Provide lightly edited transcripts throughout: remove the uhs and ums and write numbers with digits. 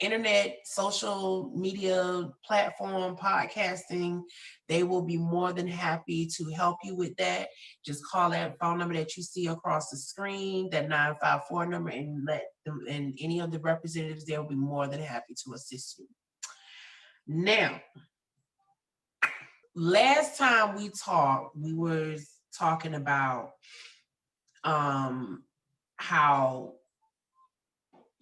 internet, social media platform, podcasting, they will be more than happy to help you with that. Just call that phone number that you see across the screen, that 954 number, and let them, and any of the representatives there will be more than happy to assist you. Now, last time we talked, we were talking about how,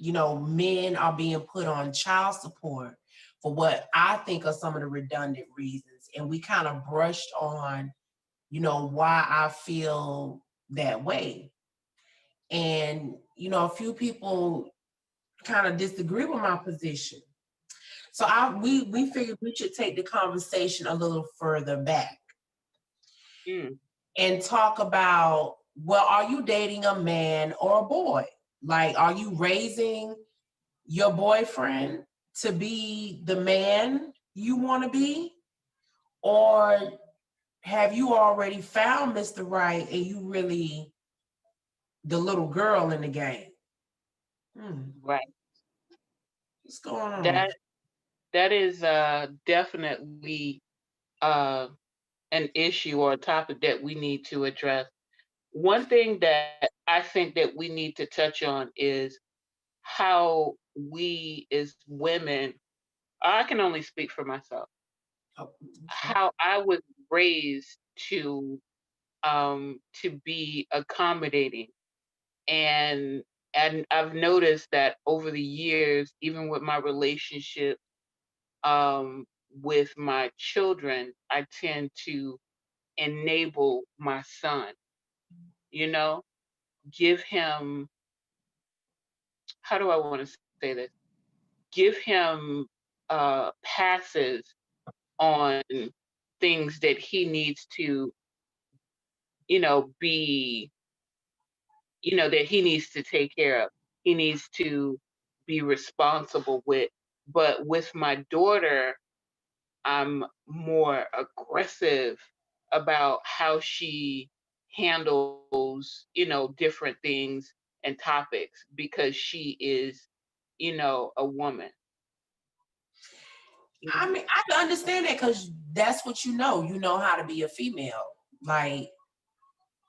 you know, men are being put on child support for what I think are some of the redundant reasons. And we kind of brushed on, you know, why I feel that way. And, you know, a few people kind of disagree with my position. So we figured we should take the conversation a little further back and talk about, well, are you dating a man or a boy? Like, are you raising your boyfriend to be the man you want to be? Or have you already found Mr. Right and you really the little girl in the game? Right. What's going on? That is definitely an issue or a topic that we need to address. One thing that I think that we need to touch on is how we as women, I can only speak for myself, Oh, how I was raised to be accommodating. And I've noticed that over the years, even with my relationship with my children, I tend to enable my son, you know, give him, how do I want to say this? Give him passes on things that he needs to, be, that he needs to take care of. He needs to be responsible with. But with my daughter, I'm more aggressive about how she handles, different things and topics because she is, a woman. I mean, I can understand that because that's what you know. You know how to be a female. Like,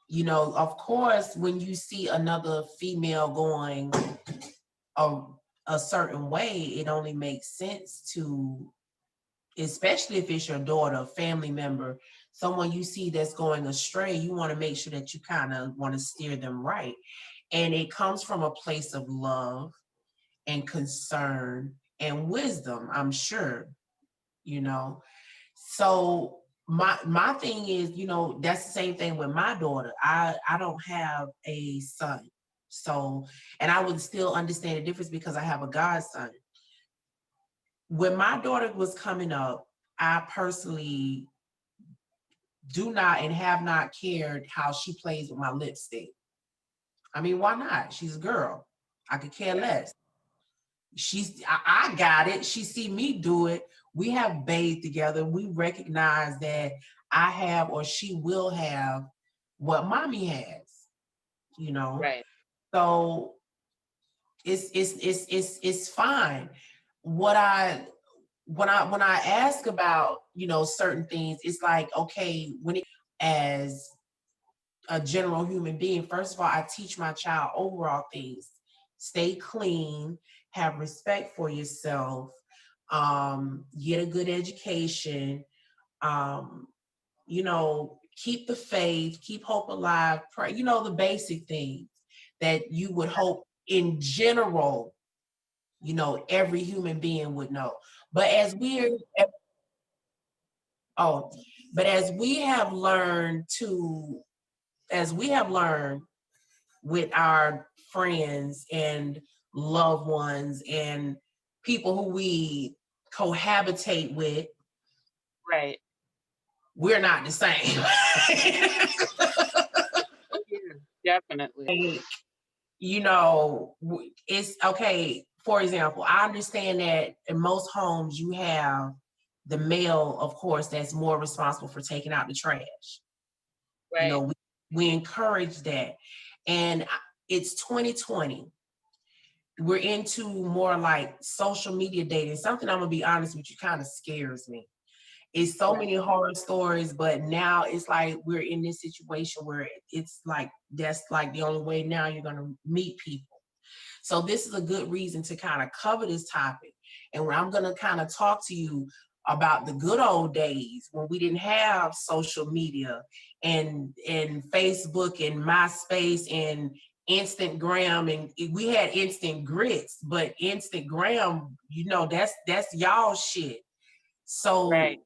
you know, of course, when you see another female going a, a certain way, it only makes sense to, especially if it's your daughter, a family member, someone you see that's going astray, you want to make sure that you kind of want to steer them right. And it comes from a place of love and concern and wisdom, I'm sure, you know. So my thing is, you know, that's the same thing with my daughter. I don't have a son. So, and I would still understand the difference because I have a godson. When my daughter was coming up, I personally do not and have not cared how she plays with my lipstick. I mean, why not? She's a girl. I could care less. I got it. She see me do it. We have bathed together. We recognize that I have or she will have what mommy has, you know. Right. So it's fine. What I when I ask about, you know, certain things, it's like, okay, when it as a general human being, first of all, I teach my child overall things. Stay clean, have respect for yourself, get a good education, um, you know, keep the faith, keep hope alive, pray, you know, the basic things that you would hope in general, you know, every human being would know. But as we're oh, but as we have learned with our friends and loved ones and people who we cohabitate with, Right. we're not the same. Oh, yeah, definitely. You know, it's okay. For example, I understand that in most homes you have the male, of course, that's more responsible for taking out the trash. You know, Right. we encourage that. And it's 2020. we're into more like social media dating. Something I'm gonna be honest with you kind of scares me. It's so Right. many horror stories, but now it's like we're in this situation where it's like that's like the only way now you're gonna meet people. So this is a good reason to kind of cover this topic. And when I'm going to kind of talk to you about the good old days when we didn't have social media and Facebook and MySpace and Instagram, and we had instant grits, but Instagram, that's y'all shit. Right.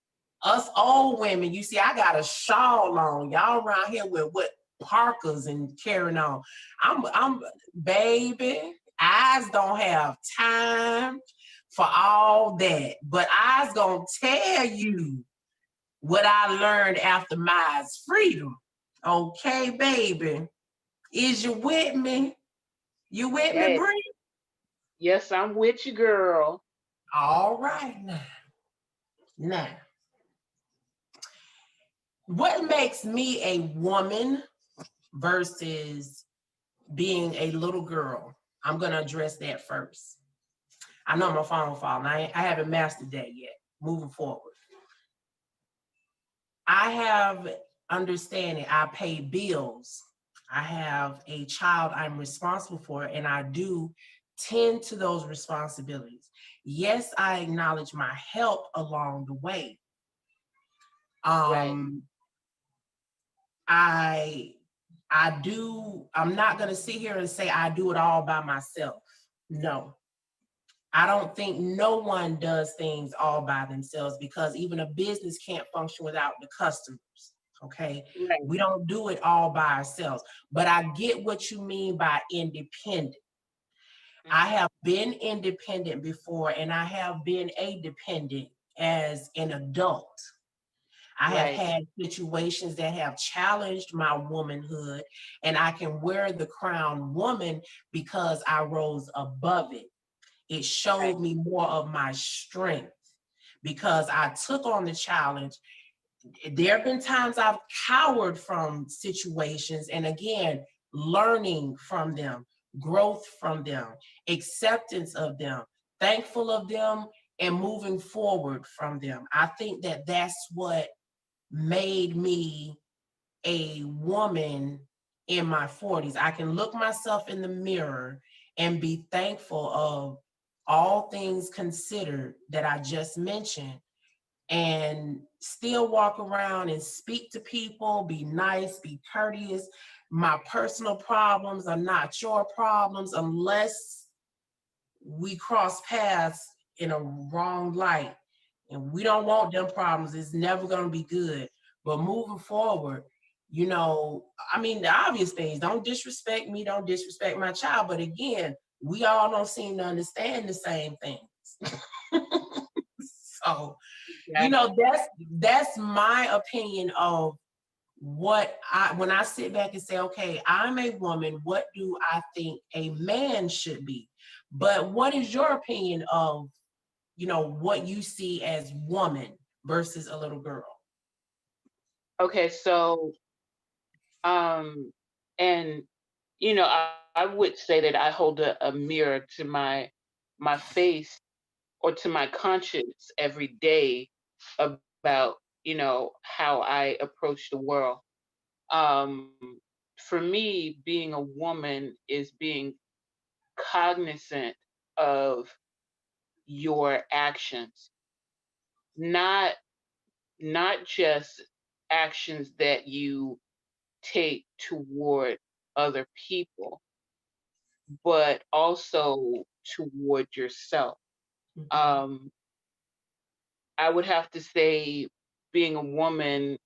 So us old women, you see, I got a shawl on. Y'all around here with what, parkers and carrying on. I'm baby. Eyes don't have time for all that, but I's gonna tell you what I learned after my freedom. Okay, baby, is you with me? You with me, Hey, Bree? yes, I'm with you, girl. All right now, what makes me a woman versus being a little girl? I'm going to address that first. I know my phone falling. I haven't mastered that yet. Moving forward, I have understanding. I pay bills. I have a child I'm responsible for, and I do tend to those responsibilities. Yes, I acknowledge my help along the way. Right. Um, I I'm not going to sit here and say I do it all by myself. No. I don't think no one does things all by themselves, because even a business can't function without the customers. Okay. Right. We don't do it all by ourselves, but I get what you mean by independent. I Hmm. have been independent before, and I have been a dependent as an adult. I have Right. had situations that have challenged my womanhood, and I can wear the crown woman because I rose above it. It Right. showed me more of my strength because I took on the challenge. There have been times I've cowered from situations, and again, learning from them, growth from them, acceptance of them, thankful of them, and moving forward from them. I think that that's what made me a woman in my 40s. I can look myself in the mirror and be thankful of all things considered that I just mentioned, and still walk around and speak to people, be nice, be courteous. My personal problems are not your problems unless we cross paths in a wrong light. And we don't want them problems. It's never going to be good. But moving forward, I mean, the obvious things, don't disrespect me, don't disrespect my child. But again, we all don't seem to understand the same things. So, Exactly. that's my opinion of what when I sit back and say, okay, I'm a woman, what do I think a man should be? But what is your opinion of, what you see as woman versus a little girl? Okay, so um and I would say that I hold a mirror to my face or to my conscience every day about, how I approach the world. Um for me, being a woman is being cognizant of your actions, not not just actions that you take toward other people, but also toward yourself. Mhm. Um, I would have to say, being a woman,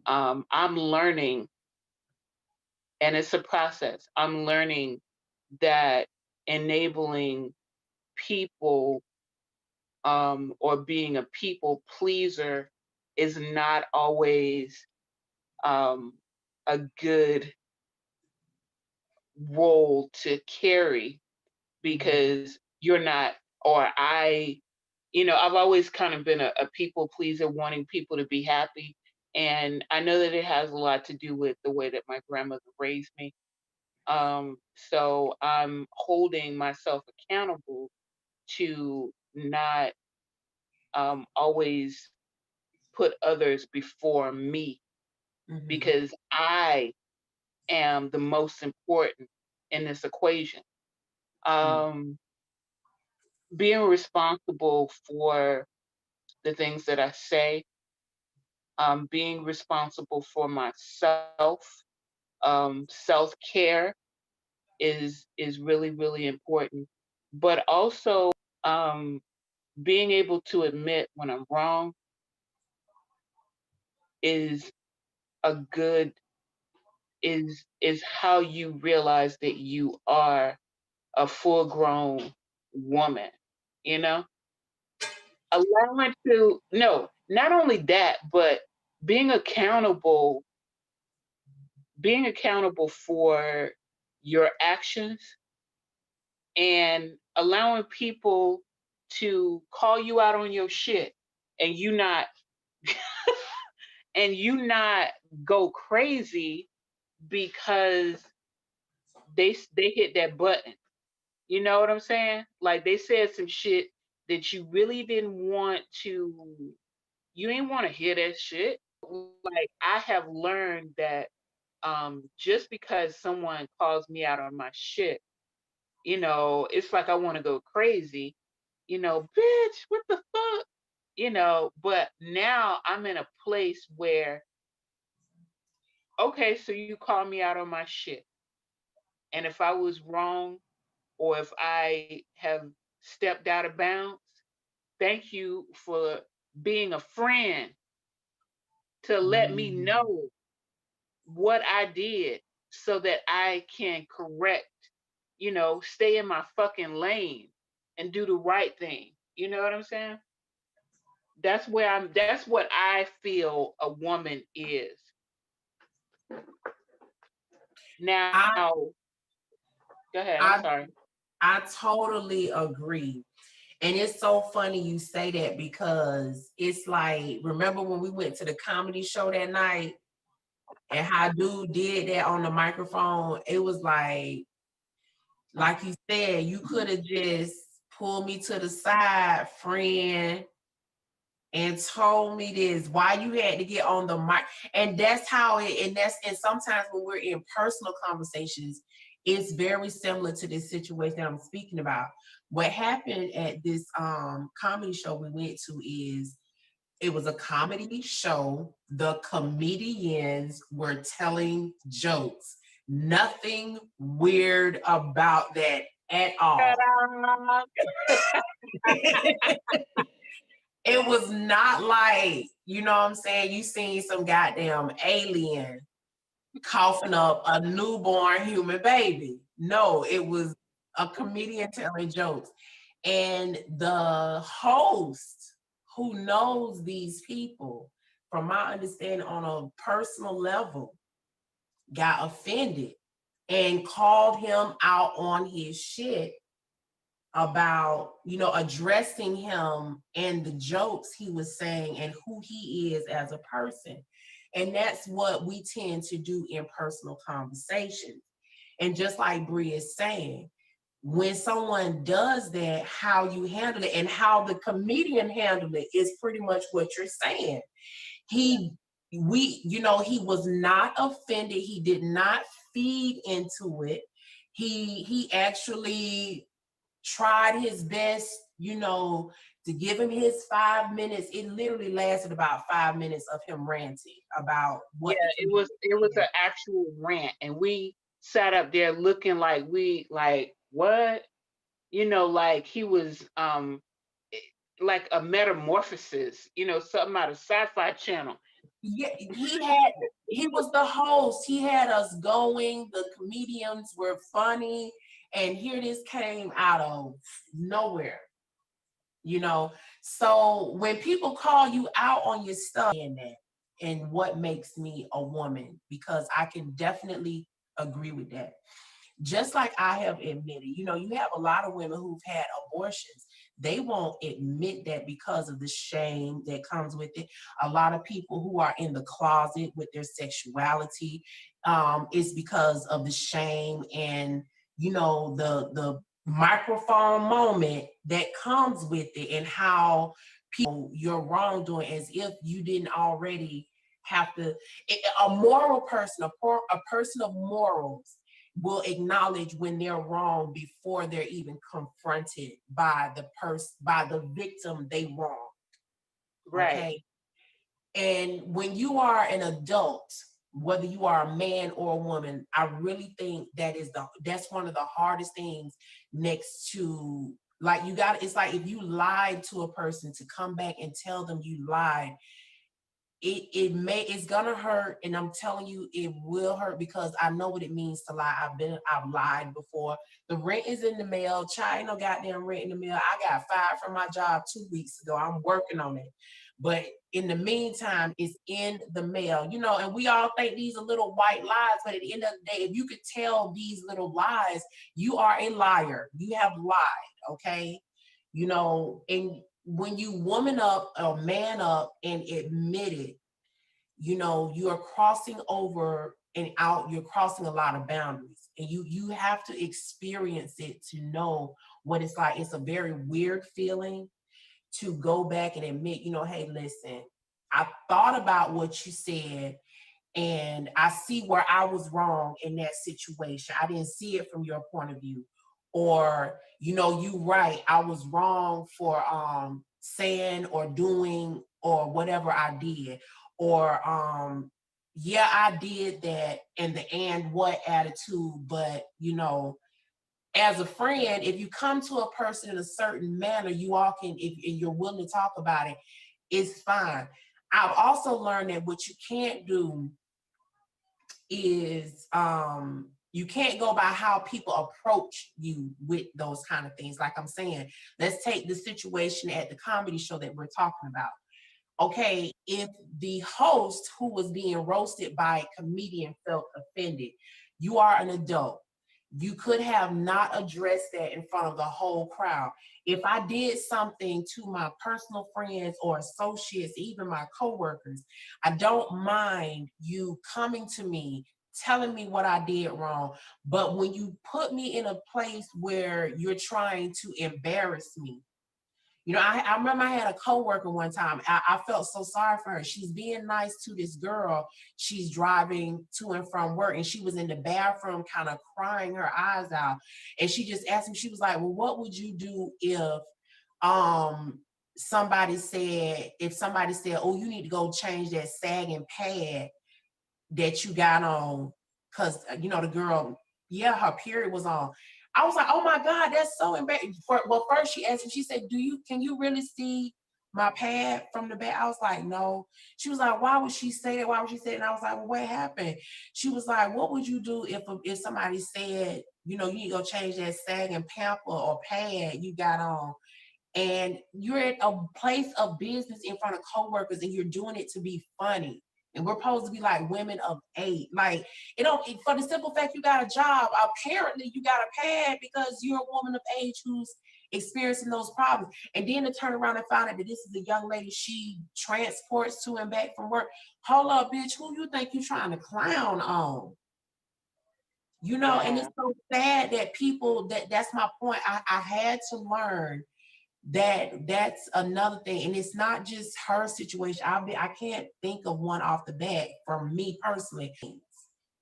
I'm learning, and it's a process. I'm learning that enabling people, or being a people pleaser is not always, um, a good role to carry, Mhm. because you're not, or I've always kind of been a people pleaser, wanting people to be happy. And I know that it has a lot to do with the way that my grandmother raised me. So I'm holding myself accountable to not always put others before me, Mhm. because I am the most important in this equation. Mm. Um, Being responsible for the things that I say, being responsible for myself, self care is really really important, but also um, being able to admit when I'm wrong is a good is how you realize that you are a full grown woman, you know? Allowing to no, not only that, but being accountable, being accountable for your actions, and allowing people to call you out on your shit, and you not go crazy because they hit that button. You know what I'm saying? Like they said some shit that you really didn't want to, you didn't want to hear that shit. Like I have learned that just because someone calls me out on my shit, it's like I want to go crazy, bitch, what the fuck? But now I'm in a place where, okay, so you call me out on my shit. And if I was wrong, or if I have stepped out of bounds, thank you for being a friend to let me Mm. know what I did so that I can correct, stay in my fucking lane and do the right thing. You know what I'm saying? That's what I feel a woman is. I Now, go ahead. I'm I sorry. I totally agree. And it's so funny you say that because it's like, remember when we went to the comedy show that night and how dude did that on the microphone? It was like you said, you could have just pulled me to the side, friend, and told me this, why you had to get on the mic. And that's how and sometimes when we're in personal conversations, it's very similar to this situation I'm speaking about. What happened at this comedy show we went to is it was a comedy show. The comedians were telling jokes. Nothing weird about that at all. It was not like, you know what I'm saying? You seen some goddamn alien coughing up a newborn human baby. No, it was a comedian telling jokes. And the host who knows these people, from my understanding on a personal level, got offended and called him out on his shit about, addressing him and the jokes he was saying and who he is as a person. And that's what we tend to do in personal conversations. And just like Bree is saying, when someone does that, how you handle it and how the comedian handled it is pretty much what you're saying. He he was not offended. He did not feed into it. He actually tried his best, to give him his 5 minutes. It literally lasted about 5 minutes of him ranting about Yeah, what the it was comedian an actual rant, and we sat up there looking like we like what, like he was eh, like a metamorphosis, something out of Sci-Fi Channel. Yeah, he was the host. He had us going. The comedians were funny, and here this came out of nowhere. you know so when people call you out on your stuff and that, and what makes me a woman, because I can definitely agree with that. Just like I have admitted, you have a lot of women who've had abortions. they won't admit that because of the shame that comes with it. A lot of people who are in the closet with their sexuality is because of the shame and, you know, the microphone moment that comes with it, and how people your wrongdoing as if you didn't already have to. A moral person, a person of morals will acknowledge when they're wrong before they're even confronted by the victim they wrong. Right. Okay. And when you are an adult, whether you are a man or a woman, I really think that's one of the hardest things, next to, like, you got, it's like if you lied to a person, to come back and tell them you lied, it's gonna hurt, and I'm telling you it will hurt, because I know what it means to lie. I've lied before. The rent is in the mail. Child, ain't no goddamn rent in the mail. I got fired from my job 2 weeks ago. I'm working on it. But in the meantime, it's in the mail, you know, and we all think these are little white lies, but at the end of the day, if you could tell these little lies, you are a liar. You have lied, okay? You know, and when you woman up or man up and admit it, you know, you are crossing over and out, you're crossing a lot of boundaries. And you have to experience it to know what it's like. It's a very weird feeling to go back and admit, you know, hey, listen, I thought about what you said, and I see where I was wrong in that situation. I didn't see it from your point of view. Or, you know, you right, I was wrong for saying or doing or whatever I did. Or yeah, I did that, and the and what attitude, but you know, as a friend, if you come to a person in a certain manner, you all can, if you're willing to talk about it, it's fine. I've also learned that what you can't do is you can't go by how people approach you with those kind of things. Like I'm saying, let's take the situation at the comedy show that we're talking about. Okay, if the host who was being roasted by a comedian felt offended, you are an adult. You could have not addressed that in front of the whole crowd. If I did something to my personal friends or associates, even my coworkers, I don't mind you coming to me, telling me what I did wrong. But when you put me in a place where you're trying to embarrass me, you know, I remember I had a coworker one time. I felt so sorry for her. She's being nice to this girl. She's driving to and from work, and she was in the bathroom kind of crying her eyes out. And she just asked me, she was like, well, what would you do if um somebody said, oh, you need to go change that sagging pad that you got on, because you know the girl, yeah, her period was on. I was like, oh my God, that's so embarrassing. Well, first she asked me, she said, can you really see my pad from the back? I was like, no. She was like, why would she say that? Why would she say it? And I was like, well, what happened? She was like, what would you do if somebody said, you know, you need to go change that sagging pamper or pad you got on, and you're at a place of business in front of coworkers, and you're doing it to be funny. And we're supposed to be like women of eight. Like, for the simple fact you got a job, apparently you got a pad because you're a woman of age who's experiencing those problems. And then to turn around and find out that this is a young lady she transports to and back from work. Hold up, bitch, who you think you trying to clown on? You know, and Yeah. it's so sad that people, that's my point. I had to learn that's another thing, and it's not just her situation. I can't think of one off the bat from me personally.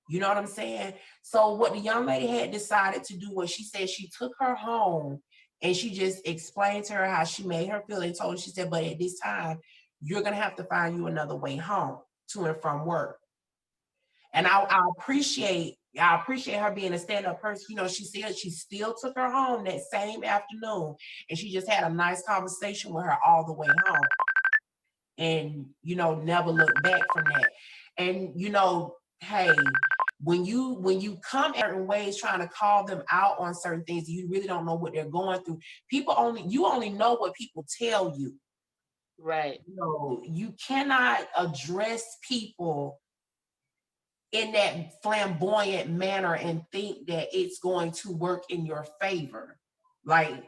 You know what I'm saying? So what the young lady had decided to do was, she said she took her home and she just explained to her how she made her feel, and told her, she said, but at this time you're gonna have to find you another way home to and from work. And I appreciate her being a stand-up person. You know, she said she still took her home that same afternoon, and she just had a nice conversation with her all the way home, and you know, never looked back from that. And you know, hey, when you come certain ways trying to call them out on certain things, you really don't know what they're going through. You only know what people tell you. Right. You know, you cannot address people in that flamboyant manner and think that it's going to work in your favor. Like,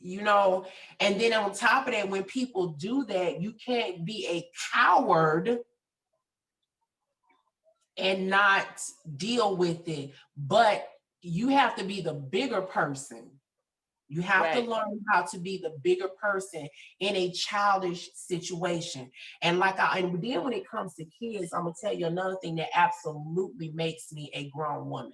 you know, and then on top of that, when people do that, you can't be a coward and not deal with it, but you have to be the bigger person. You have to Right. learn how to be the bigger person in a childish situation. And and then when it comes to kids, I'm gonna tell you another thing that absolutely makes me a grown woman.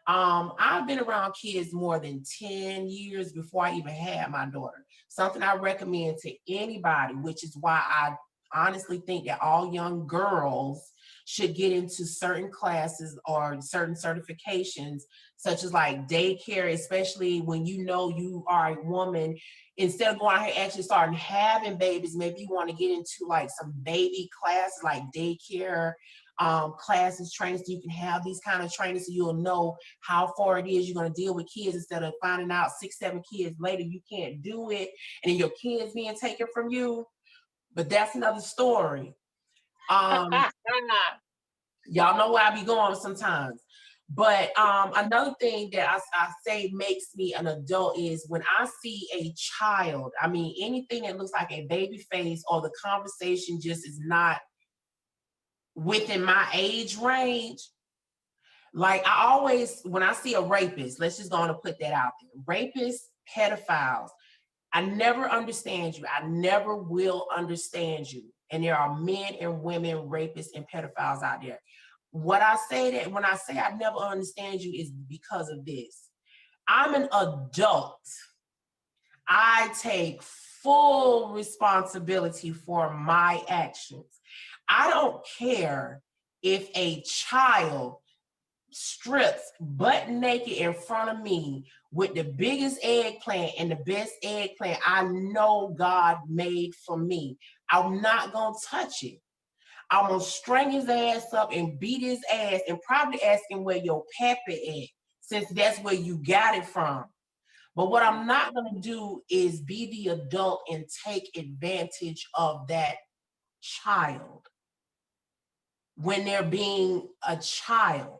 I've been around kids more than 10 years before I even had my daughter. Something I recommend to anybody, which is why I honestly think that all young girls should get into certain classes or certain certifications, such as like daycare, especially when you know you are a woman. Instead of going out here actually starting having babies, maybe you want to get into like some baby classes like daycare classes, trainings, so you can have these kind of trainings so you'll know how far it is you're going to deal with kids instead of finding out 6, 7 kids later you can't do it and then your kids being taken from you. But that's another story. Y'all know where I be going sometimes. But another thing that I say makes me an adult is when I see a child, I mean, anything that looks like a baby face or the conversation just is not within my age range. Like I always, when I see a rapist, let's just go on and put that out there. Rapists, pedophiles. I never understand you. I never will understand you. And there are men and women, rapists and pedophiles out there. What I say that when I say I never understand you is because of this. I'm an adult. I take full responsibility for my actions. I don't care if a child strips butt naked in front of me with the biggest eggplant and the best eggplant I know God made for me. I'm not gonna touch it. I'm gonna string his ass up and beat his ass and probably ask him where your pappy is, since that's where you got it from. But what I'm not gonna do is be the adult and take advantage of that child when they're being a child.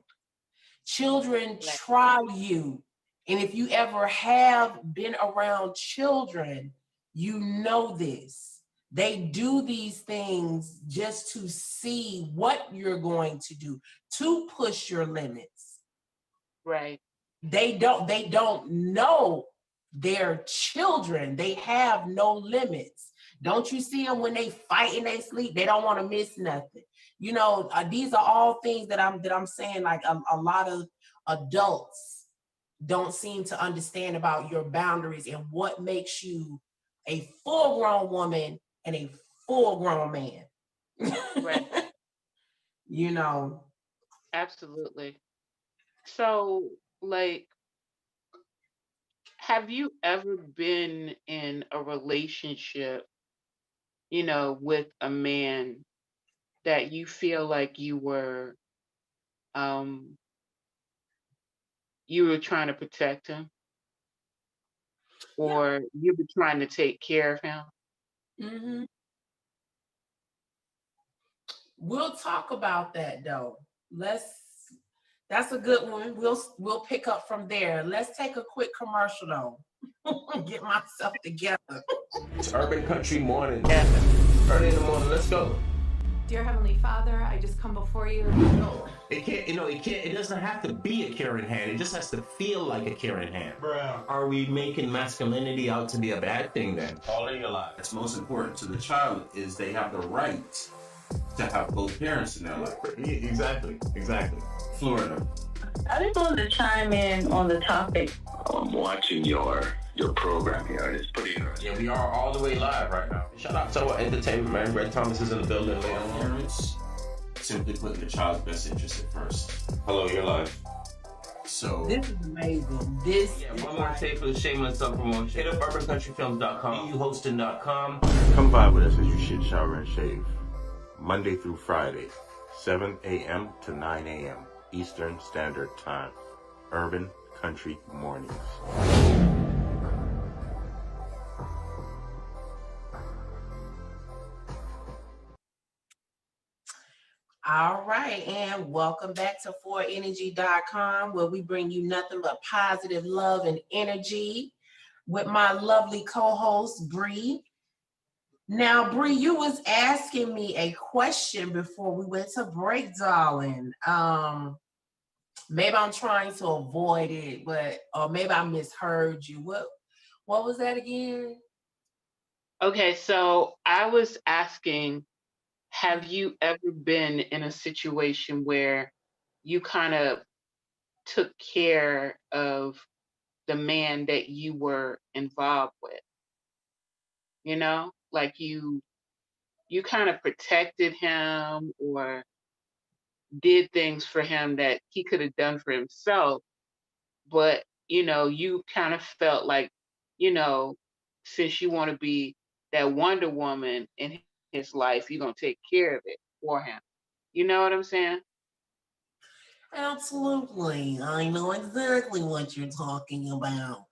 Children Right. try you. And if you ever have been around children, you know this. They do these things just to see what you're going to do, to push your limits. Right. They don't know they're children. They have no limits. Don't you see them when they fight and they sleep? They don't want to miss nothing. You know, these are all things that I'm saying. Like a lot of adults don't seem to understand about your boundaries and what makes you a full-grown woman and a full-grown man. Right. You know. Absolutely. So, like, have you ever been in a relationship, with a man that you feel like um you were trying to protect him Yeah. or you were trying to take care of him? Hmm. We'll talk about that though. Let's That's a good one. We'll pick up from there. Let's take a quick commercial though. Get myself together. It's Urban Country Morning. Yeah. Early in the morning, let's go. Dear Heavenly Father, I just come before you. No, it doesn't have to be a caring hand. It just has to feel like a caring hand. Bruh. Are we making masculinity out to be a bad thing then? All in your life. That's most important to the child is they have the right to have both parents in their life. Exactly. Florida. I just wanted to chime in on the topic. I'm watching your program here, and it's pretty interesting. Yeah, we are all the way live right now. Shout out to our entertainment man. Red Thomas is in the building. Parents simply putting the child's best interest at first. Hello, you're live. So This is amazing. This Yeah, is one more tape for the shameless self-promotion. Hit up urbancountryfilms.com, BUhosting.com. Come by with us as you shit, shower, and shave. Monday through Friday, 7 a.m. to 9 a.m. Eastern Standard Time. Urban Country Mornings. all right, and welcome back to 4eNRGy.com, where we bring you nothing but positive love and energy. with my lovely co-host Bree. Now, Bree, you was asking me a question before we went to break, darling. Maybe I'm trying to avoid it, but or maybe I misheard you. What was that again? Okay, so I was asking, have you ever been in a situation where you kind of took care of the man that you were involved with? You know, like you kind of protected him or did things for him that he could have done for himself, but you kind of felt like, you know, since you want to be that Wonder Woman in his life, you're gonna take care of it for him. You know what I'm saying? Absolutely. I know exactly what you're talking about.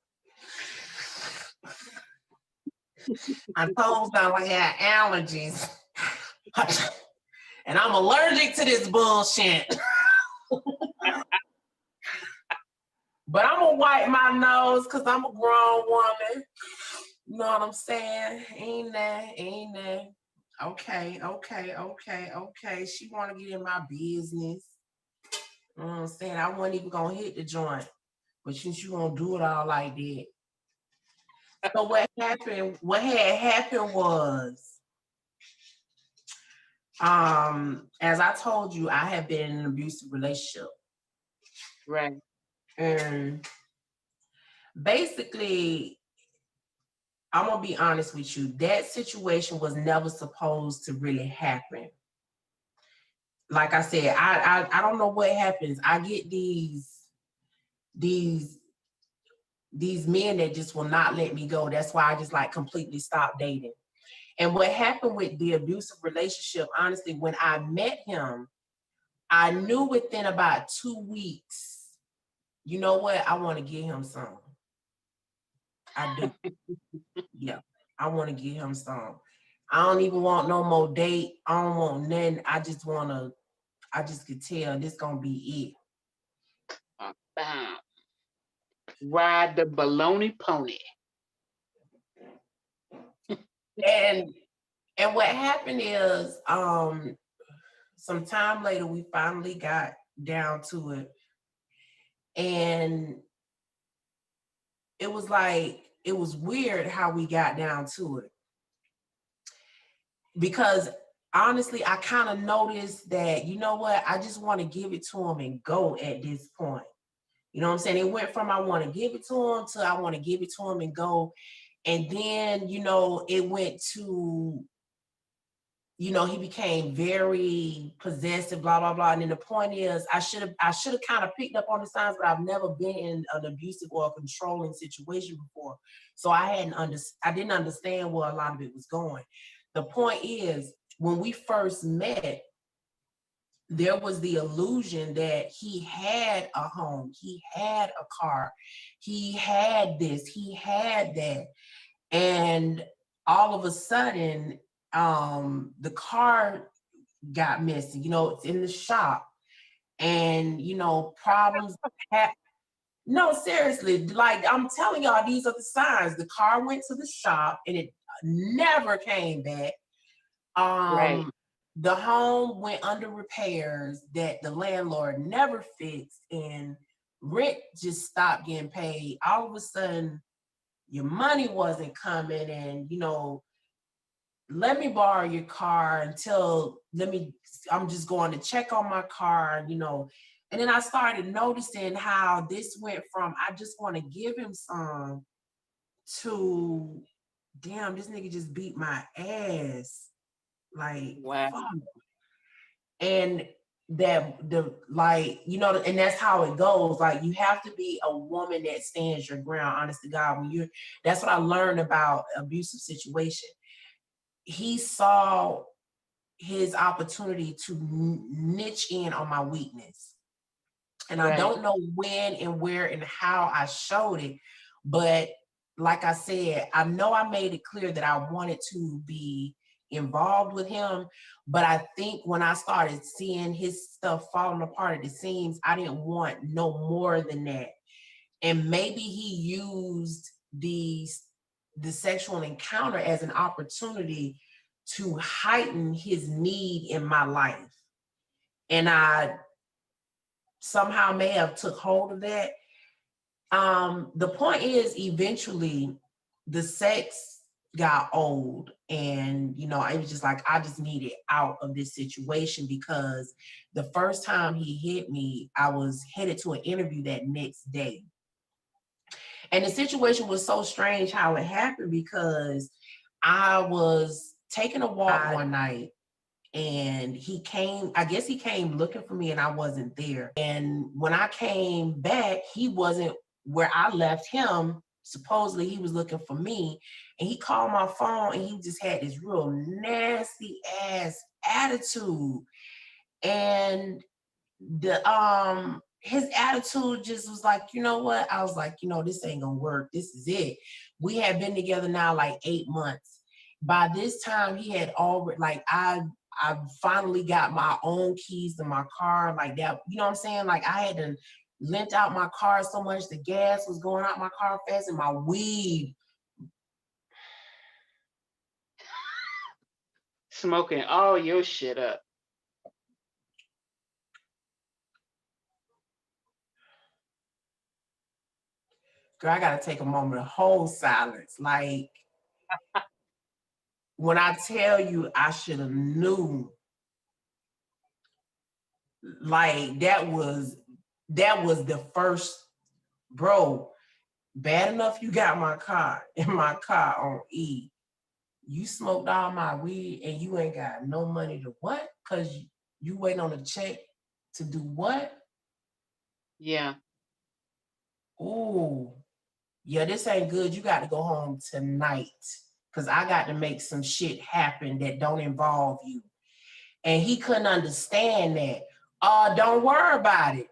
I told y'all I had allergies. And I'm allergic to this bullshit. But I'm gonna wipe my nose because I'm a grown woman. You know what I'm saying? Ain't that? Okay. She wanna get in my business. You know what I'm saying? I wasn't even gonna hit the joint. But since you gonna do it all like that. So what happened, what had happened was, as I told you, I had been in an abusive relationship. Right. And basically, I'm gonna be honest with you, that situation was never supposed to really happen. Like I said, I don't know what happens. I get these men that just will not let me go. That's why I just like completely stopped dating. And what happened with the abusive relationship, honestly, when I met him, I knew within about 2 weeks, you know what, I want to give him some. I do. Yeah, I want to give him some. I don't even want no more date. I don't want nothing. I just could tell this gonna be Bam. Ride the baloney pony. it. And what happened is, some time later we finally got down to it. And it was like, it was weird how we got down to it. Because honestly, I kind of noticed that, you know what, I just want to give it to him and go at this point. You know what I'm saying? It went from I want to give it to him to I want to give it to him and go. And then, it went to, he became very possessive, blah, blah, blah. And then the point is, I should have kind of picked up on the signs, but I've never been in an abusive or a controlling situation before. So I didn't understand where a lot of it was going. The point is, when we first met, there was the illusion that he had a home, he had a car, he had this, he had that. And all of a sudden, the car got missing, it's in the shop. And, problems happen. No, seriously, like I'm telling y'all, these are the signs. The car went to the shop and it never came back. Right. The home went under repairs that the landlord never fixed, and rent just stopped getting paid. All of a sudden, your money wasn't coming, and let me borrow your car I'm just going to check on my car, and then I started noticing how this went from I just want to give him some to damn, this nigga just beat my ass. Like, Wow. fuck. And and that's how it goes. Like, you have to be a woman that stands your ground, honest to God. That's what I learned about abusive situation. He saw his opportunity to niche in on my weakness. And I Right. don't know when and where and how I showed it, but like I said, I know I made it clear that I wanted to be involved with him, but I think when I started seeing his stuff falling apart at the seams, I didn't want no more than that. And maybe he used the sexual encounter as an opportunity to heighten his need in my life. And I somehow may have took hold of that. The point is, eventually the sex got old, and it was just like I just needed out of this situation, because the first time he hit me, I was headed to an interview that next day. And the situation was so strange how it happened, because I was taking a walk one night, and I guess he came looking for me, and I wasn't there. And when I came back, he wasn't where I left him. Supposedly he was looking for me, and he called my phone, and he just had this real nasty ass attitude. And his attitude just was like, you know what? I was like, this ain't gonna work. This is it. We had been together now like 8 months. By this time, he had already, like, I finally got my own keys to my car, like that. You know what I'm saying? Like, I had to lent out my car so much, the gas was going out my car fast, and my weed. Smoking all your shit up. Girl, I gotta take a moment of whole silence. Like, when I tell you I should have knew, like, that was the first, bro, bad enough you got my car on E. You smoked all my weed and you ain't got no money to what? Cause you waiting on a check to do what? Yeah. Ooh, yeah, this ain't good. You got to go home tonight, cause I got to make some shit happen that don't involve you. And he couldn't understand that. Don't worry about it.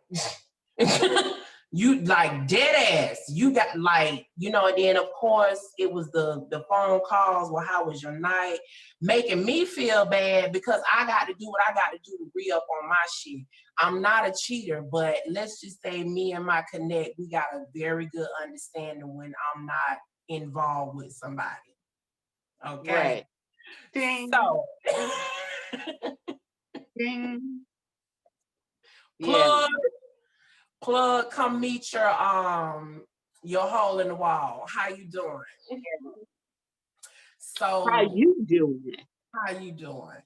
You, like, dead ass. You got, like, and then of course it was the phone calls. Well, how was your night? Making me feel bad because I got to do what I got to do to re-up on my shit. I'm not a cheater, but let's just say me and my connect, we got a very good understanding when I'm not involved with somebody. Okay. Right. Ding. So Ding. Yeah. Plug, come meet your hole in the wall. How you doing? So How you doing? How you doing?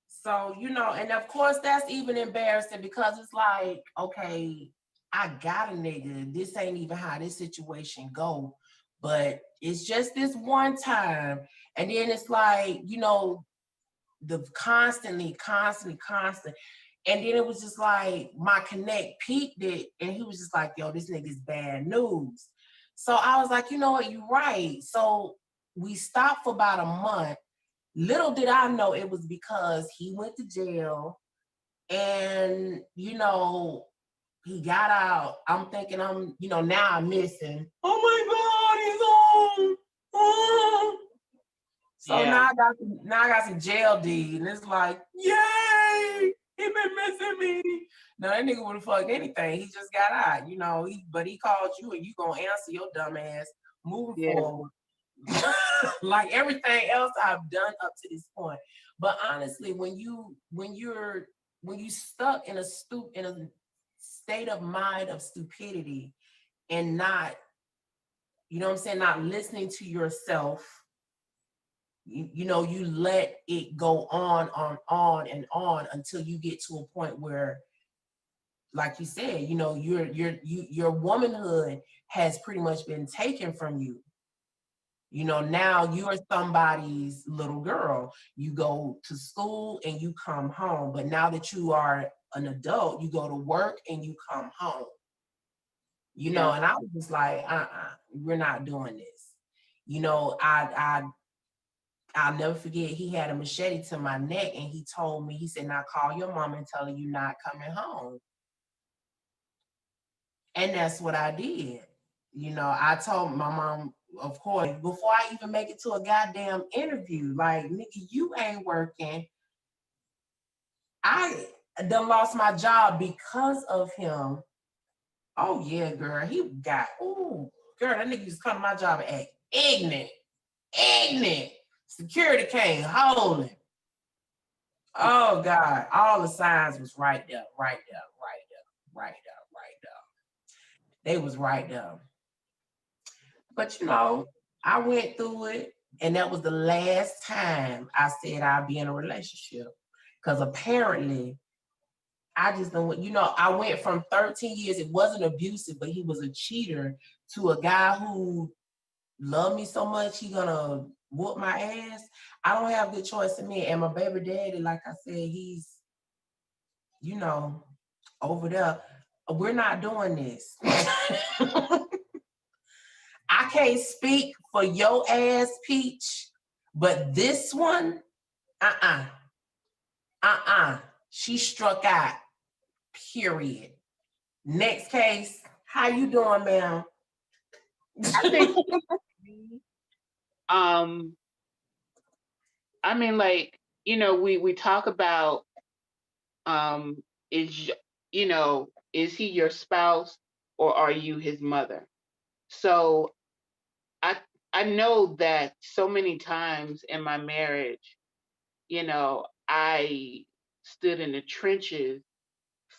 So, and of course that's even embarrassing, because it's like, okay, I got a nigga. This ain't even how this situation go. But it's just this one time. And then it's like, the constant. And then it was just like my connect peaked it, and he was just like, yo, this nigga's bad news. So I was like, you know what, you're right. So we stopped for about a month. Little did I know it was because he went to jail, and, he got out. I'm thinking now I miss him. Oh my God, he's home. Oh. So Yeah. now I got some jail deed, and it's like, yay, he been missing me. No, that nigga would have fucked anything. He just got out, but he called you, and you gonna answer your dumb ass moving forward. Like everything else I've done up to this point. But honestly, when you're stuck in a state of mind of stupidity, and not, not listening to yourself, you let it go on and on until you get to a point where, like you said, your womanhood has pretty much been taken from you. Now you're somebody's little girl. You go to school and you come home. But now that you are an adult, you go to work and you come home. And I was just like, we're not doing this. I'll never forget, he had a machete to my neck, and he told me, he said, now call your mom and tell her you're not coming home. And that's what I did. I told my mom, of course, before I even make it to a goddamn interview, like, nigga, you ain't working. I done lost my job because of him. Oh yeah, girl, he got, ooh. girl, that nigga used to come to my job and act ignorant. Security came holding. Oh God, all the signs was right there. They was right there. But you know, I went through it, and that was the last time I said I'd be in a relationship. Because apparently, I just don't, I went from 13 years, it wasn't abusive, but he was a cheater, to a guy who loved me so much, he gonna whoop my ass. I don't have good choice in me. And my baby daddy, like I said, he's, over there. We're not doing this. I can't speak for your ass, Peach, but this one, she struck out, period. Next case, how you doing, ma'am? I think, I mean, like, we talk about, is, is he your spouse or are you his mother? So I know that so many times in my marriage, I stood in the trenches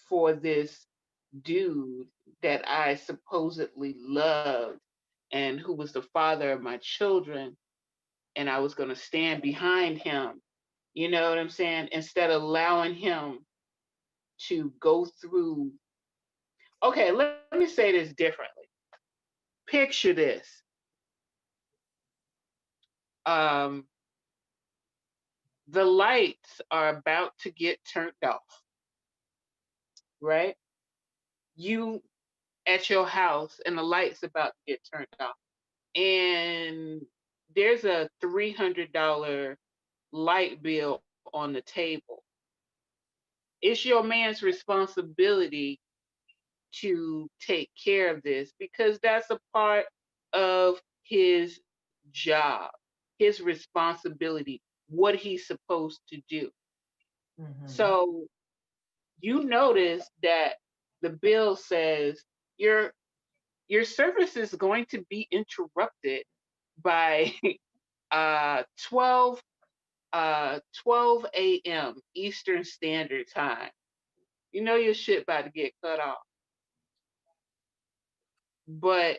for this dude that I supposedly loved and who was the father of my children, and I was going to stand behind him. You know what I'm saying? Instead of allowing him to go through. Okay, let me say this differently. Picture this. The lights are about to get turned off, right? You at your house and the lights about to get turned off. And there's a $300 light bill on the table. It's your man's responsibility to take care of this because that's a part of his job, his responsibility, what he's supposed to do. Mm-hmm. So you notice that the bill says your service is going to be interrupted by 12 a.m. Eastern Standard Time. You know your shit about to get cut off. But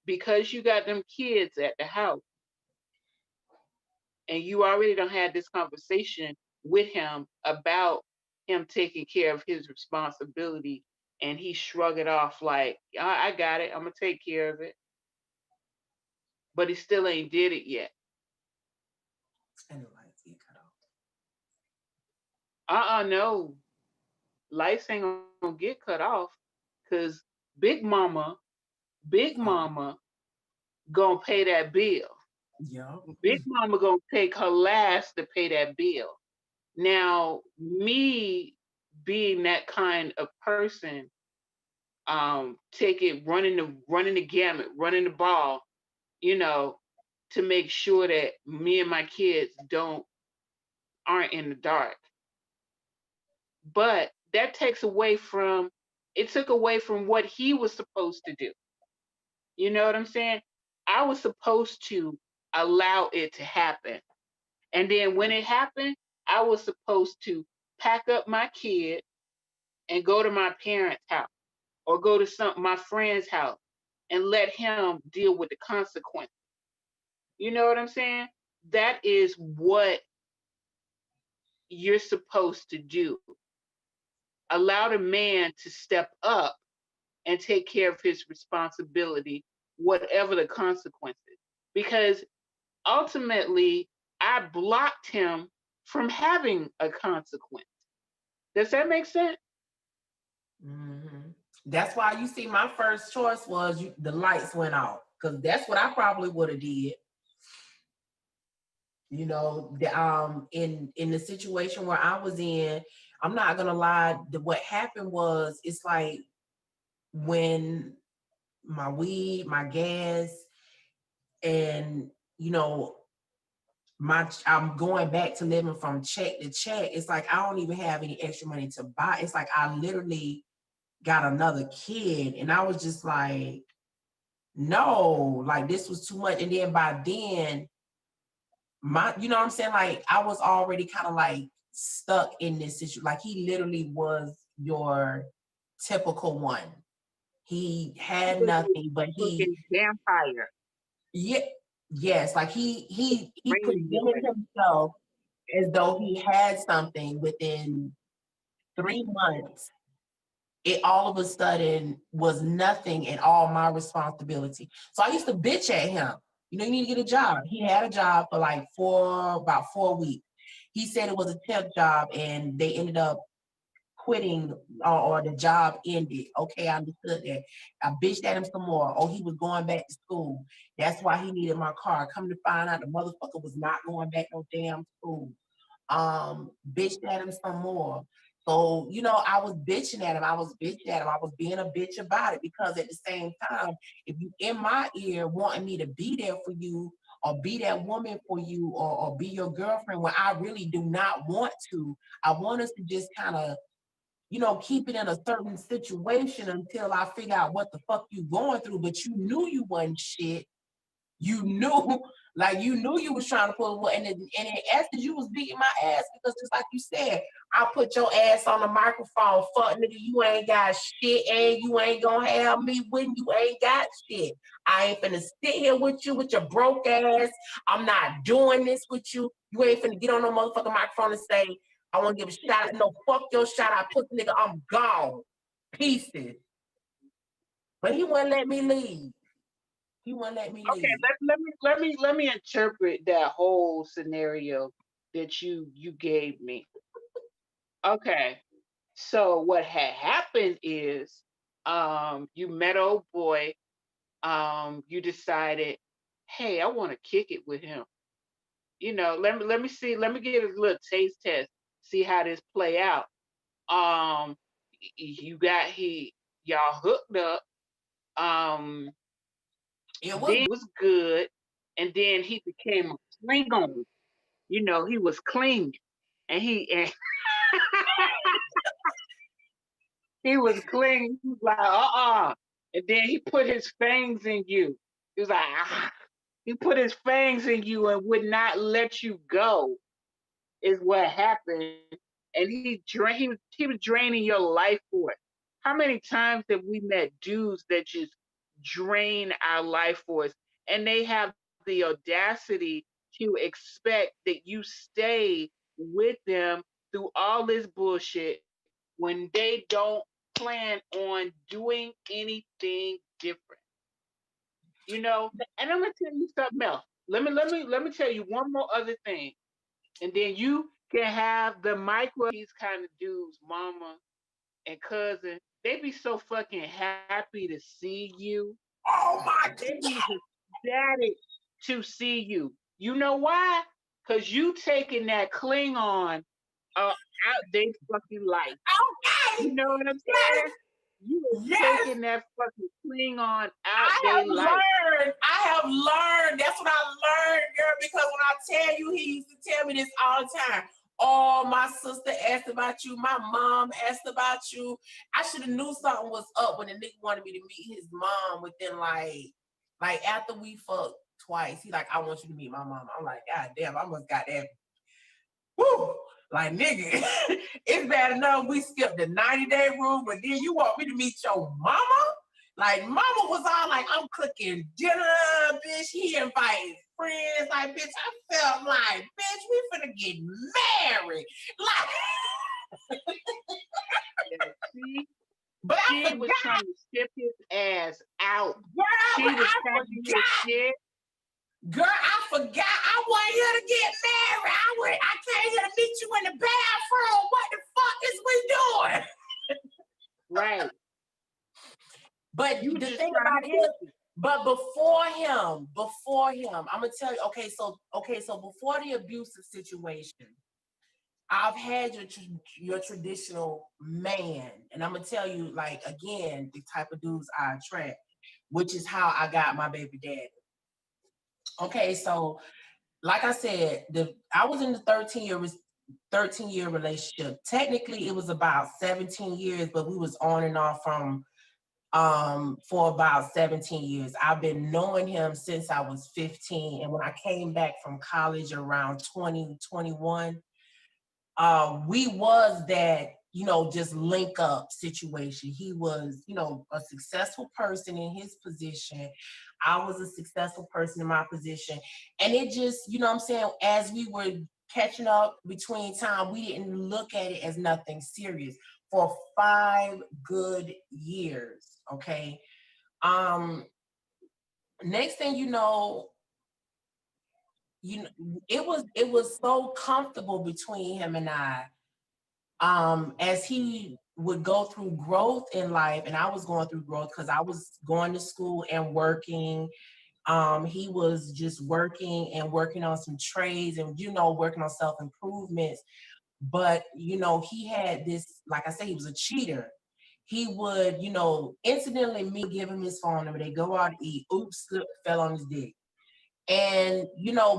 because you got them kids at the house and you already done had this conversation with him about him taking care of his responsibility, and he shrug it off like, I got it, I'm gonna take care of it. But he still ain't did it yet. And the lights get cut off. No. Lights ain't gonna get cut off because Big Mama gonna pay that bill. Yeah. Big Mama gonna take her last to pay that bill. Now, me being that kind of person, take it running the gamut, running the ball, to make sure that me and my kids aren't in the dark. But that took away from what he was supposed to do. You know what I'm saying? I was supposed to allow it to happen. And then when it happened, I was supposed to pack up my kid and go to my parents' house or go to my friend's house and let him deal with the consequences. You know what I'm saying? That is what you're supposed to do. Allow the man to step up and take care of his responsibility, whatever the consequences. Because ultimately, I blocked him from having a consequence. Does that make sense? Mm-hmm. That's why you see my first choice was the lights went off, because that's what I probably would have did. In the situation where I was in, I'm not gonna lie. What happened was, it's like when my weed, my gas, and I'm going back to living from check to check. It's like I don't even have any extra money to buy. It's like I literally got another kid, and I was just like, no, like this was too much. And then by then, you know what I'm saying? Like I was already kind of like stuck in this situation. Like he literally was your typical one. He He had was nothing, but a fucking vampire. yeah, yes, like he Draining your presented himself as though he had something. Within 3 months, it all of a sudden was nothing and all my responsibility. So I used to bitch at him. You know, you need to get a job. He had a job for like about 4 weeks. He said it was a temp job and they ended up quitting, or the job ended. Okay, I understood that. I bitched at him some more. Oh, he was going back to school. That's why he needed my car. Come to find out the motherfucker was not going back no damn school. Bitched at him some more. So, you know, I was bitching at him. I was being a bitch about it, because at the same time, if you in my ear wanting me to be there for you or be that woman for you, or be your girlfriend when I really do not want to, I want us to just kind of, you know, keep it in a certain situation until I figure out what the fuck you going through. But you knew you wasn't shit. You knew, like you knew you was trying to pull away, and in essence, you was beating my ass, because just like you said, I put your ass on the microphone. Fuck nigga, you ain't got shit, and you ain't gonna have me when you ain't got shit. I ain't finna sit here with you with your broke ass. I'm not doing this with you. You ain't finna get on no motherfucking microphone and say, I wanna give a shout out. No, fuck your shout out, pussy nigga, I'm gone. Pieces. But he wouldn't let me leave. He wouldn't let me Okay, leave. let me interpret that whole scenario that you gave me. Okay, so what had happened is, you met old boy. You decided, hey, I want to kick it with him. You know, let me see, let me get a little taste test, see how this play out. Um, you got y'all hooked up. It was Then was good, and then he became a Klingon. You know, he was clean, and he was clean. He was like, and then he put his fangs in you. He was like, he put his fangs in you and would not let you go. Is what happened, and he was draining your life force. How many times have we met dudes that just drain our life force, and they have the audacity to expect that you stay with them through all this bullshit when they don't plan on doing anything different? You know, and I'm gonna tell you something else. Let me tell you one more other thing, and then you can have the micro. These kind of dudes, mama and cousin, they be so fucking happy to see you. oh my They be ecstatic to see you. You know why? Cause you taking that Klingon out their fucking life. okay. You know what I'm Yes, saying? You are yes. taking that fucking Klingon out I their have life. learned. I have learned. That's what I learned, girl. Because when I tell you, he used to tell me this all the time. Oh, my sister asked about you. My mom asked about you. I should have knew something was up when the nigga wanted me to meet his mom within like after we fucked twice. He like, I want you to meet my mom. I'm like, God damn, I must got that. Woo! Like nigga, it's bad enough we skipped the 90-day rule, but then you want me to meet your mama? Like mama was all like, I'm cooking dinner, bitch. He invited friends. Like, bitch, I felt like, bitch, we finna get married. Like, See? but I She was forgot, trying to ship his ass out. girl, She but was I packing his forgot. shit. Girl, I forgot. I want you to get married. I came here to meet you in the bathroom. What the fuck is we doing? Right. But You the just thing trying about to it is, hit me. but before him, I'm gonna tell you. So before the abusive situation, I've had your traditional man, and I'm gonna tell you, like again, the type of dudes I attract, which is how I got my baby daddy. Okay, so like I said, I was in the 13-year relationship. Technically, it was about 17 years, but we was on and off from for about 17 years. I've been knowing him since I was 15. And when I came back from college around 2021, we was that, just link up situation. He was, a successful person in his position. I was a successful person in my position. And it just, what I'm saying, as we were catching up between time, we didn't look at it as nothing serious for 5 good years. Okay. Next thing it was so comfortable between him and I. As he would go through growth in life, and I was going through growth because I was going to school and working. He was just working and working on some trades and, working on self-improvements. But, he had this, like I said, he was a cheater. He would, incidentally me give him his phone number. They go out to eat. Oops, slip, fell on his dick. And,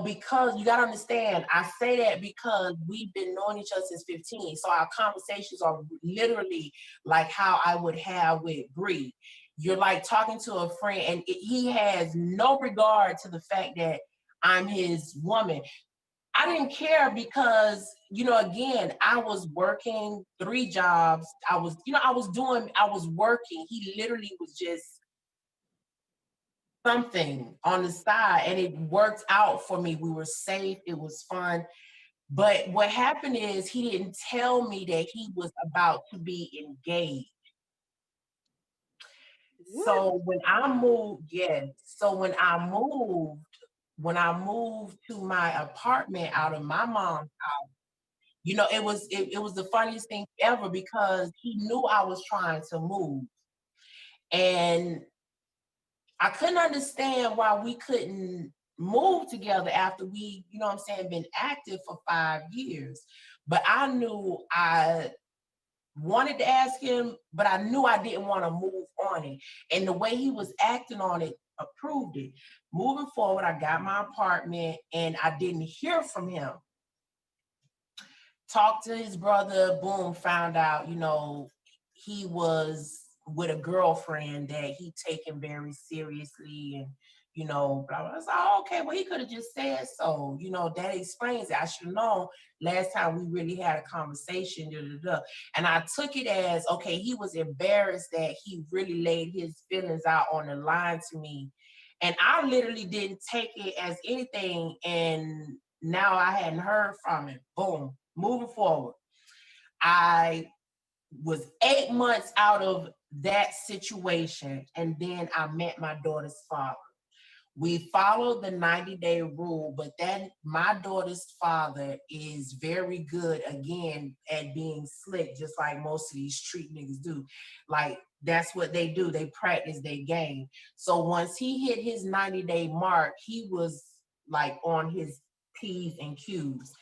because you got to understand, I say that because we've been knowing each other since 15. So our conversations are literally like how I would have with Bree. You're like talking to a friend, and he has no regard to the fact that I'm his woman. I didn't care because, again, I was working 3 jobs. I was working. He literally was just something on the side, and it worked out for me. We were safe. It was fun. But what happened is he didn't tell me that he was about to be engaged. What? So when I moved, yes. So when I moved to my apartment out of my mom's house, it was the funniest thing ever because he knew I was trying to move. And I couldn't understand why we couldn't move together after we, been active for 5 years. But I knew I wanted to ask him, but I knew I didn't want to move on it. And the way he was acting on it approved it. Moving forward, I got my apartment and I didn't hear from him. Talked to his brother, boom, found out, he was with a girlfriend that he taken very seriously and, blah, blah. I was like, oh, okay, well, he could have just said so. That explains it. I should have known last time we really had a conversation, da, da, da. And I took it as, okay, he was embarrassed that he really laid his feelings out on the line to me. And I literally didn't take it as anything. And now I hadn't heard from him. Boom. Moving forward, I was 8 months out of that situation, and then I met my daughter's father. We followed the 90-day rule, but then my daughter's father is very good, again, at being slick, just like most of these street niggas do. Like, that's what they do. They practice their game. So once he hit his 90-day mark, he was like on his P's and Q's.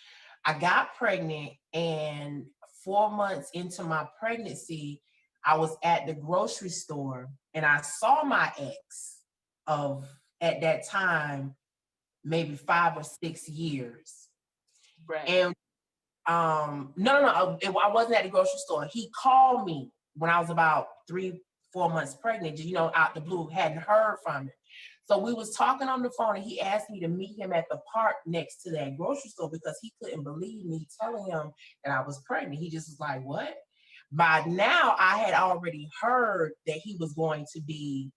I got pregnant, and 4 months into my pregnancy, I was at the grocery store and I saw my ex of, at that time, maybe 5 or 6 years. Right. And no, I wasn't at the grocery store. He called me when I was about 3-4 months pregnant, out the blue, hadn't heard from him. So we was talking on the phone and he asked me to meet him at the park next to that grocery store because he couldn't believe me telling him that I was pregnant. He just was like, what? By now I had already heard that he was going to be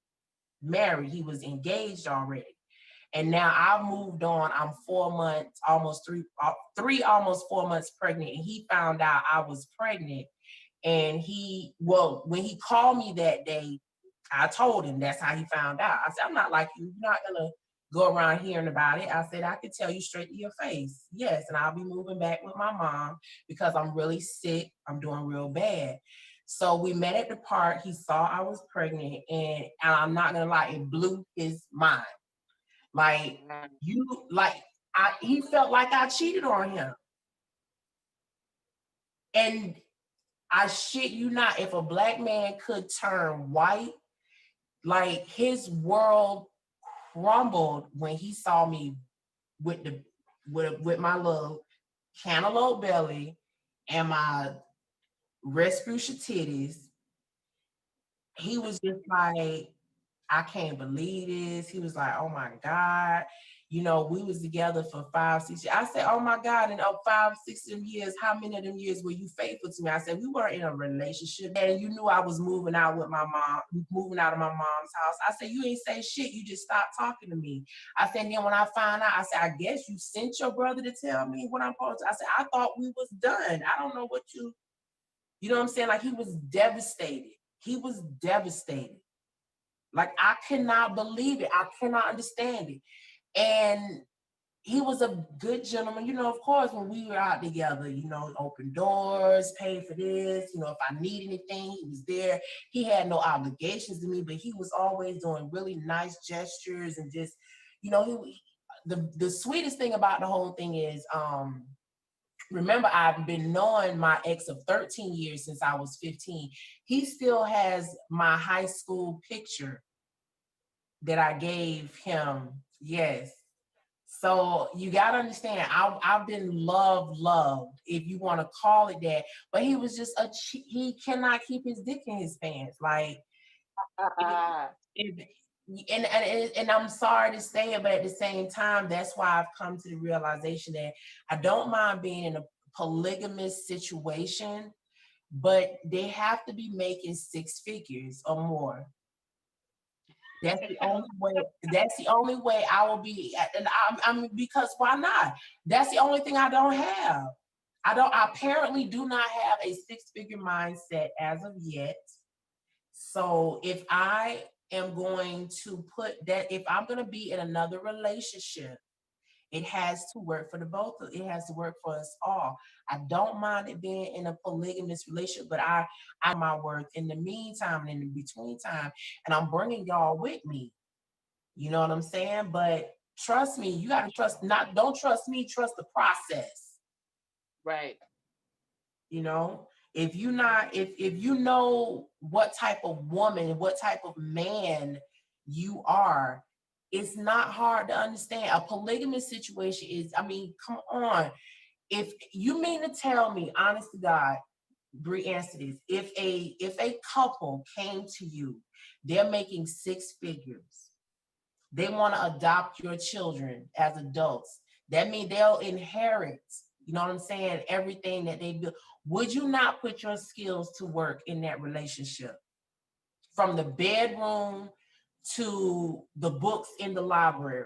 married. He was engaged already. And now I've moved on. I'm 4 months, almost almost 4 months pregnant. And he found out I was pregnant. And when he called me that day, I told him that's how he found out. I said, I'm not like you. You're not going to go around hearing about it. I said, I could tell you straight to your face. Yes. And I'll be moving back with my mom because I'm really sick. I'm doing real bad. So we met at the park. He saw I was pregnant. And I'm not going to lie, it blew his mind. Like, he felt like I cheated on him. And I shit you not, if a Black man could turn white, like his world crumbled when he saw me with my little cantaloupe belly and my Respucia titties he was just like, I can't believe this. He was like, oh my God. You know, we was together for 5, 6 years. I said, oh my God, in 5, 6 of them years, how many of them years were you faithful to me? I said, we weren't in a relationship. And you knew I was moving out with my mom, moving out of my mom's house. I said, you ain't say shit. You just stopped talking to me. I said, then when I found out, I said, I guess you sent your brother to tell me what I'm supposed to. I said, I thought we was done. I don't know what you know what I'm saying? Like, he was devastated. He was devastated. Like, I cannot believe it. I cannot understand it. And he was a good gentleman. You know, of course, when we were out together, you know, open doors, paid for this. You know, if I need anything, he was there. He had no obligations to me, but he was always doing really nice gestures and just, you know, the sweetest thing about the whole thing is, remember, I've been knowing my ex of 13 years since I was 15. He still has my high school picture that I gave him. Yes. So you got to understand, I've been loved, if you want to call it that. But he was just he cannot keep his dick in his pants. Like, and I'm sorry to say it, but at the same time, that's why I've come to the realization that I don't mind being in a polygamous situation, but they have to be making 6 figures or more. That's the only way. That's the only way I will be. And I'm because why not? That's the only thing I don't have. I apparently do not have a 6-figure mindset as of yet. So if I am going to put that, if I'm going to be in another relationship, it has to work for the both of it has to work for us all. I don't mind it being in a polygamous relationship, but I my worth in the meantime and in the between time, and I'm bringing y'all with me. You know what I'm saying? But trust me, you got to trust. Don't trust me. Trust the process. Right. You know, if you know what type of woman, what type of man you are, it's not hard to understand. A polygamous situation is, I mean, come on. If you mean to tell me, honest to God, Bree, answer this. If a couple came to you, they're making 6 figures. They want to adopt your children as adults. That means they'll inherit, you know what I'm saying, everything that they build. Would you not put your skills to work in that relationship? From the bedroom to the books in the library.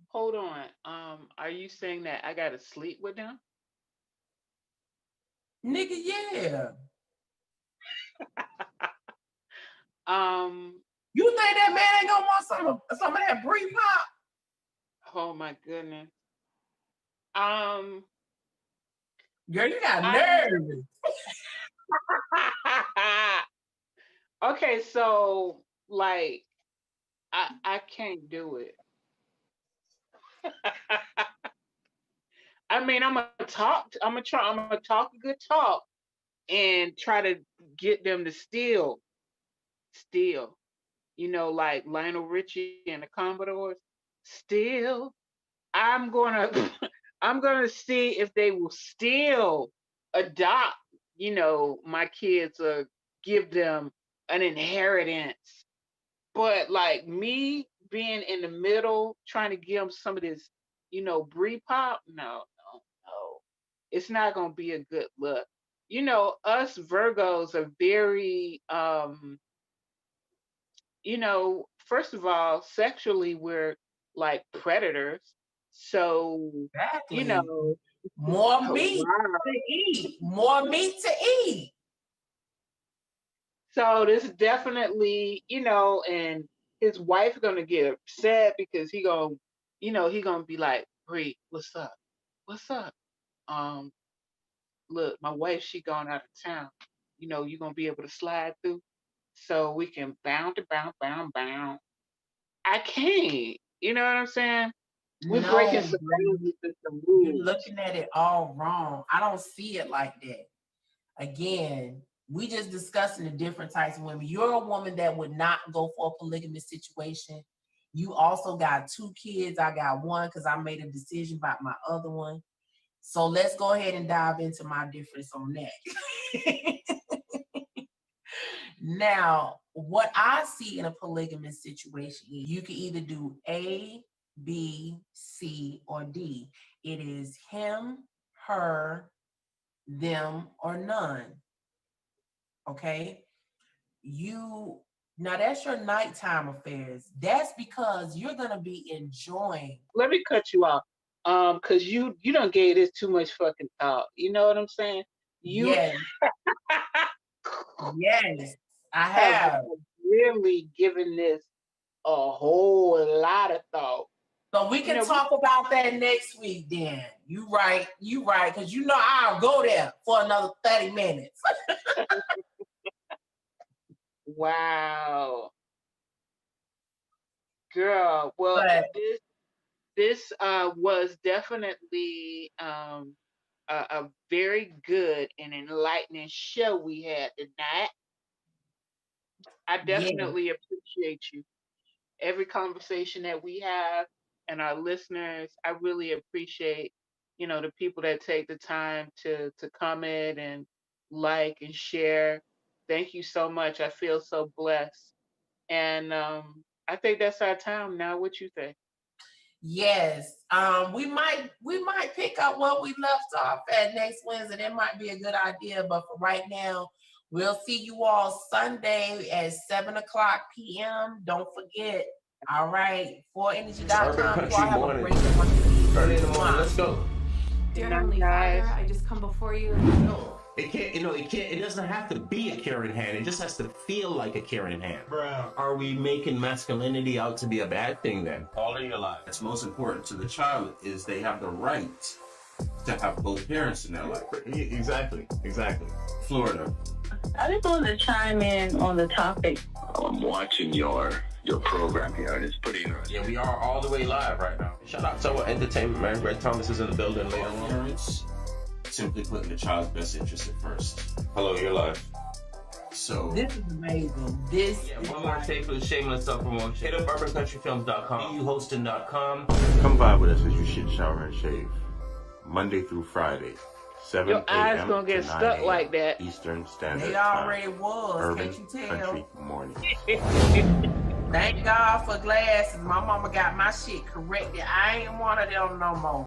Hold on. Are you saying that I gotta sleep with them? Nigga, yeah. Um, You think that man ain't gonna want some of that Brie pop? oh my goodness. Um, Girl, you got I nerves. okay, so like I can't do it. I mean, I'm gonna talk a good talk and try to get them to steal. You know, like Lionel Richie and the Commodores. Still, I'm gonna I'm gonna see if they will still adopt, you know, my kids or give them an inheritance. But like me being in the middle, trying to give them some of this, you know, brie pop, no. It's not gonna be a good look. You know, us Virgos are very you know, first of all, sexually we're like predators. So, you Exactly. know, More meat wow. to eat. More meat to eat. So this is definitely, you know, and his wife gonna get upset because he gonna be like, Bree, what's up? What's up? Um, look, my wife, she gone out of town. You know, you gonna be able to slide through so we can bound. I can't. You know what I'm saying? We're breaking No, some Bree, boundaries and some you're rules. looking at it all wrong. I don't see it like that. Again, we just discussing the different types of women. You're a woman that would not go for a polygamous situation. You also got 2 kids. I got 1 because I made a decision about my other one. So let's go ahead and dive into my difference on that. Now, what I see in a polygamous situation, you can either do A, B, C, or D. It is him, her, them, or none. Okay? Now that's your nighttime affairs. That's because you're gonna be enjoying. Let me cut you off. Cause you don't gave this too much fucking thought. You know what I'm saying? You Yes, yes, I have have. really given this a whole lot of thought. So we can talk about that next week then. You right, because you know I'll go there for another 30 minutes. Wow. Girl, well, But this was definitely a very good and enlightening show we had tonight. I yeah, definitely appreciate you. Every conversation that we have and our listeners, I really appreciate, the people that take the time to comment and like and share. Thank you so much. I feel so blessed. And I think that's our time now. What you think? yes. We might pick up what we left off at next Wednesday. That might be a good idea. But for right now, we'll see you all Sunday at 7:00 p.m. Don't forget. All right, 4eNRGy.com. Urban You all Country have a Morning. great one. Early in the morning, let's go. Dear Good night, Heavenly guys. Father, I just come before you. No, it can't. It doesn't have to be a caring hand. It just has to feel like a caring hand. Bruh, are we making masculinity out to be a bad thing then? All in your life. What's most important to the child is they have the right to have both parents in their life. Exactly. Florida. I just want to chime in on the topic. I'm watching your program here, and it's pretty interesting. Yeah, we are all the way live right now. Shout out to our entertainment man. Greg Thomas is in the building later on. Parents simply putting the child's best interest at first. Hello, you're live. So This is amazing. This Yeah, is one more take for the shameless self-promotion. Hit up urbancountryfilms.com, euhosting.com. Come by with us as you shit, shower, and shave. Monday through Friday, 7 Your eyes a.m. gonna get to 9 stuck a.m. like that. Eastern Standard they Time. already was. Urban Can't you Country tell? Mornings. Thank God for glasses. My mama got my shit corrected. I ain't one of them no more.